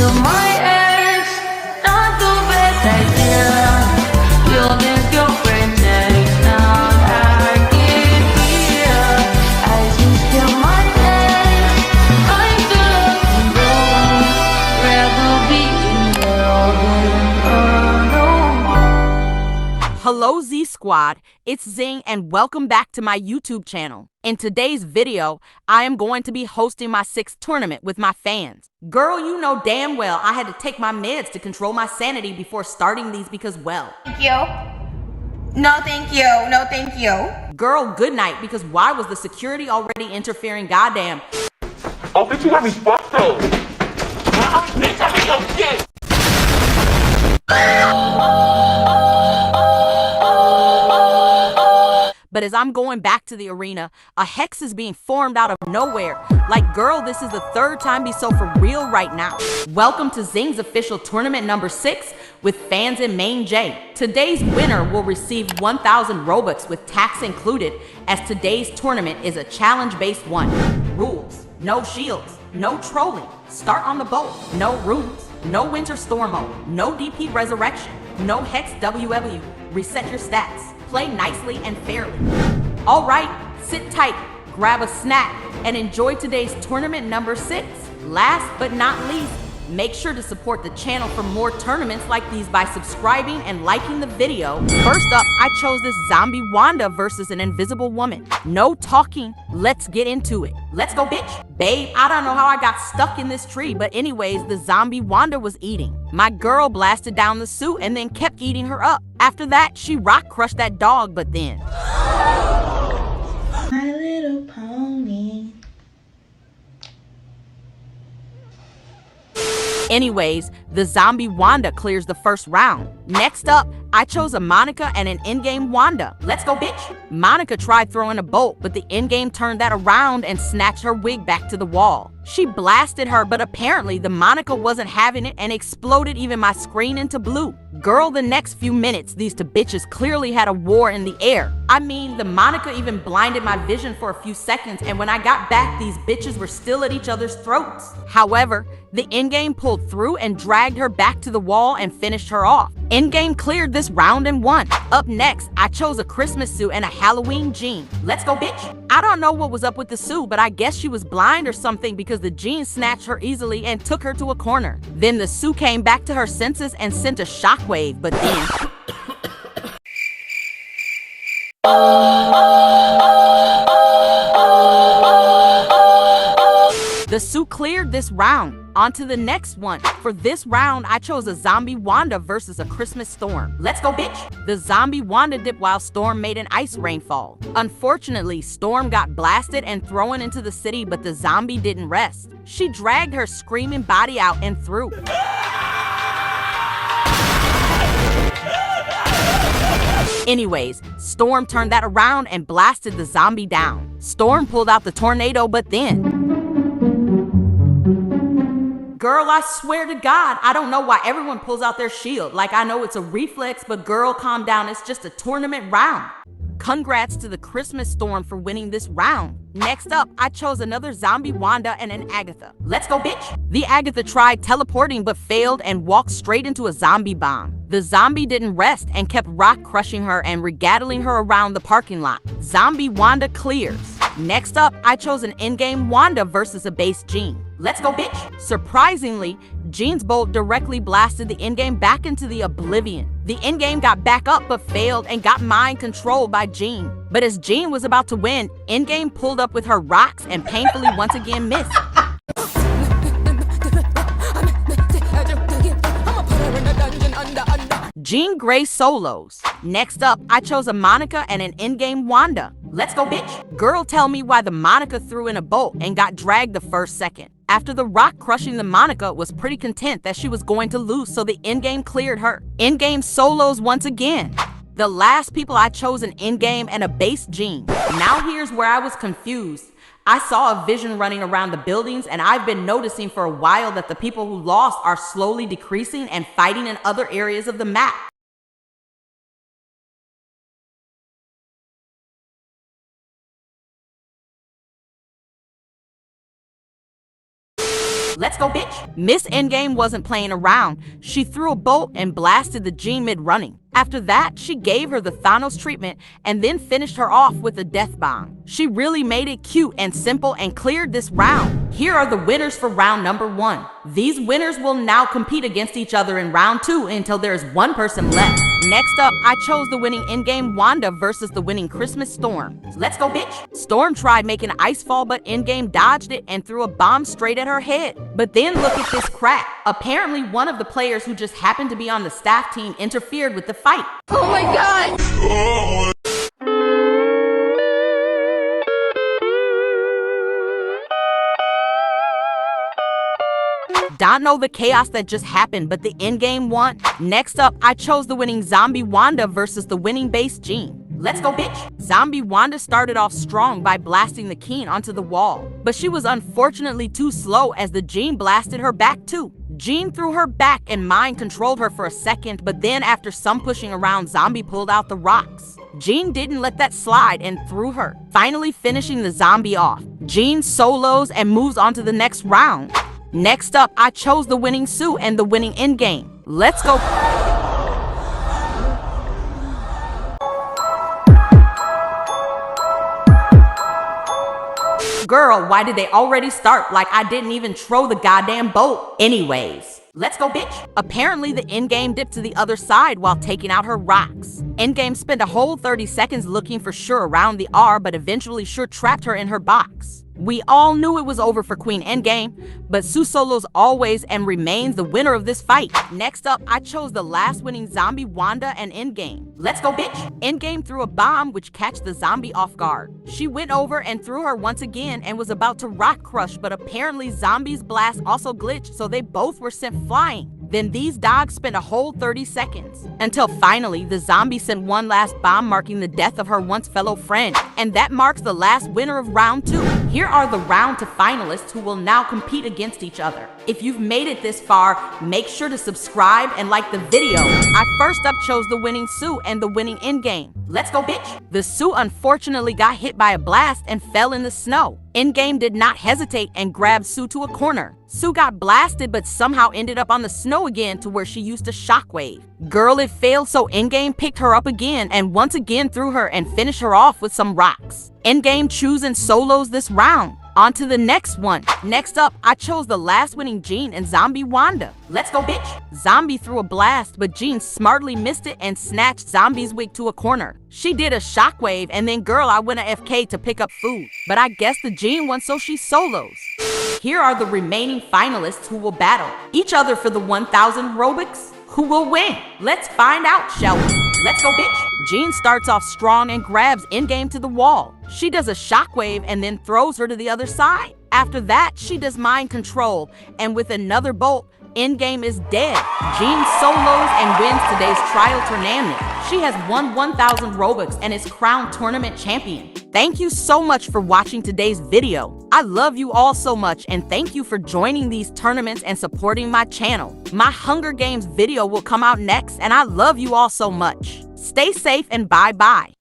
still my ex. Not the best idea. You'll miss your friend next time I get here. As you still my ex, I still love you. Rather be in hell than alone. Hello Z Squad, it's Zing and welcome back to my YouTube channel. In today's video, I am going to be hosting my 6th tournament with my fans. Girl, you know damn well I had to take my meds to control my sanity before starting these because, well... Thank you. No, thank you. No, thank you. Girl, good night, because why was the security already interfering? Goddamn. Oh, bitch, you got me fucked up. Bitch, I mean, your shit. But as I'm going back to the arena, a hex is being formed out of nowhere. Like, girl, this is the 3rd time be so for real right now. Welcome to Zing's official tournament number 6 with fans in MNJ. Today's winner will receive 1,000 Robux with tax included, as today's tournament is a challenge-based one. Rules: no shields, no trolling, start on the boat, no rooms, no winter storm mode, no DP resurrection, no hex WW, reset your stats. Play nicely and fairly. All right, sit tight, grab a snack, and enjoy today's tournament number 6. Last but not least, make sure to support the channel for more tournaments like these by subscribing and liking the video. First up, I chose this zombie Wanda versus an invisible woman. No talking, let's get into it. Let's go, bitch. Babe, I don't know how I got stuck in this tree, but anyways, the zombie Wanda was eating. My girl blasted down the suit and then kept eating her up. After that, she rock crushed that dog, but then... My Little Pony. Anyways, the zombie Wanda clears the first round. Next up, I chose a Monica and an in-game Wanda. Let's go, bitch. Monica tried throwing a bolt, but the in-game turned that around and snatched her wig back to the wall. She blasted her, but apparently the Monica wasn't having it and exploded even my screen into blue. Girl, the next few minutes, these two bitches clearly had a war in the air. I mean, the Monica even blinded my vision for a few seconds, and when I got back, these bitches were still at each other's throats. However, the in-game pulled through and dragged her back to the wall and finished her off. In-game cleared this round and won. Up next, I chose a Christmas suit and a Halloween jean. Let's go, bitch. I don't know what was up with the suit, but I guess she was blind or something because the jean snatched her easily and took her to a corner. Then the suit came back to her senses and sent a shockwave, but then... The suit cleared this round. On to the next one. For this round, I chose a zombie Wanda versus a Christmas Storm. Let's go, bitch. The zombie Wanda dipped while Storm made an ice rainfall. Unfortunately, Storm got blasted and thrown into the city, but the zombie didn't rest. She dragged her screaming body out and threw. Anyways, Storm turned that around and blasted the zombie down. Storm pulled out the tornado, but then... Girl, I swear to God, I don't know why everyone pulls out their shield. Like, I know it's a reflex, but girl, calm down. It's just a tournament round. Congrats to the Christmas Storm for winning this round. Next up, I chose another zombie Wanda and an Agatha. Let's go, bitch. The Agatha tried teleporting but failed and walked straight into a zombie bomb. The zombie didn't rest and kept rock crushing her and regattling her around the parking lot. Zombie Wanda clears. Next up, I chose an in-game Wanda versus a base Jean. Let's go, bitch. Surprisingly, Jean's bolt directly blasted the in-game back into the oblivion. The in-game got back up but failed and got mind controlled by Jean. But as Jean was about to win, in-game pulled up with her rocks and painfully once again missed. Jean Grey solos. Next up, I chose a Monica and an in-game Wanda. Let's go, bitch. Girl, tell me why the Monica threw in a bolt and got dragged the first second. After the rock crushing the Monica was pretty content that she was going to lose, so the in-game cleared her. In-game solos once again. The last people I chose an in-game and a base Jean. Now here's where I was confused. I saw a vision running around the buildings, and I've been noticing for a while that the people who lost are slowly decreasing and fighting in other areas of the map. Let's go, bitch. Miss Endgame wasn't playing around. She threw a bolt and blasted the Jean mid-running. After that, she gave her the Thanos treatment and then finished her off with a death bomb. She really made it cute and simple and cleared this round. Here are the winners for round number 1. These winners will now compete against each other in round 2 until there is one person left. Next up, I chose the winning Endgame Wanda versus the winning Christmas Storm. Let's go, bitch. Storm tried making an ice fall, but Endgame dodged it and threw a bomb straight at her head. But then look at this crap. Apparently, one of the players who just happened to be on the staff team interfered with the fight. Oh my god! Don't know the chaos that just happened, but the Endgame won. Next up, I chose the winning Zombie Wanda versus the winning base Jean. Let's go, bitch. Zombie Wanda started off strong by blasting the Keen onto the wall, but she was unfortunately too slow as the Jean blasted her back too. Jean threw her back and mind controlled her for a second, but then after some pushing around, Zombie pulled out the rocks. Jean didn't let that slide and threw her, finally finishing the zombie off. Jean solos and moves on to the next round. Next up, I chose the winning Sue and the winning Endgame. Let's go. Girl, why did they already start like I didn't even throw the goddamn boat? Anyways, let's go, bitch. Apparently, the Endgame dipped to the other side while taking out her rocks. Endgame spent a whole 30 seconds looking for Sure around the R, but eventually Sure trapped her in her box. We all knew it was over for Queen Endgame, but Sue solos always and remains the winner of this fight. Next up, I chose the last winning zombie Wanda and Endgame. Let's go, bitch. Endgame threw a bomb which catch the zombie off guard. She went over and threw her once again and was about to rock crush, but apparently Zombie's blast also glitched, so they both were sent flying. Then these dogs spent a whole 30 seconds until finally the zombie sent one last bomb, marking the death of her once fellow friend. And that marks the last winner of round 2. Here are the round 2 finalists who will now compete against each other. If you've made it this far, make sure to subscribe and like the video. I first up chose the winning Sue and the winning Endgame. Let's go, bitch. The Sue unfortunately got hit by a blast and fell in the snow. Endgame did not hesitate and grabbed Sue to a corner. Sue got blasted but somehow ended up on the snow again to where she used a shockwave. Girl, it failed, so Endgame picked her up again and once again threw her and finished her off with some rocks. Endgame choosing solos this round. On to the next one. Next up, I chose the last winning Jean and Zombie Wanda. Let's go, bitch. Zombie threw a blast, but Jean smartly missed it and snatched Zombie's wig to a corner. She did a shockwave, and then girl, I went a FK to pick up food. But I guess the Jean won, so she solos. Here are the remaining finalists who will battle each other for the 1,000 Robux. Who will win? Let's find out, shall we? Let's go, bitch. Jean starts off strong and grabs Endgame to the wall. She does a shockwave and then throws her to the other side. After that, she does mind control, and with another bolt, Endgame is dead. Jean solos and wins today's trial tournament. She has won 1,000 Robux and is crowned tournament champion. Thank you so much for watching today's video. I love you all so much, and thank you for joining these tournaments and supporting my channel. My Hunger Games video will come out next, and I love you all so much. Stay safe and bye-bye.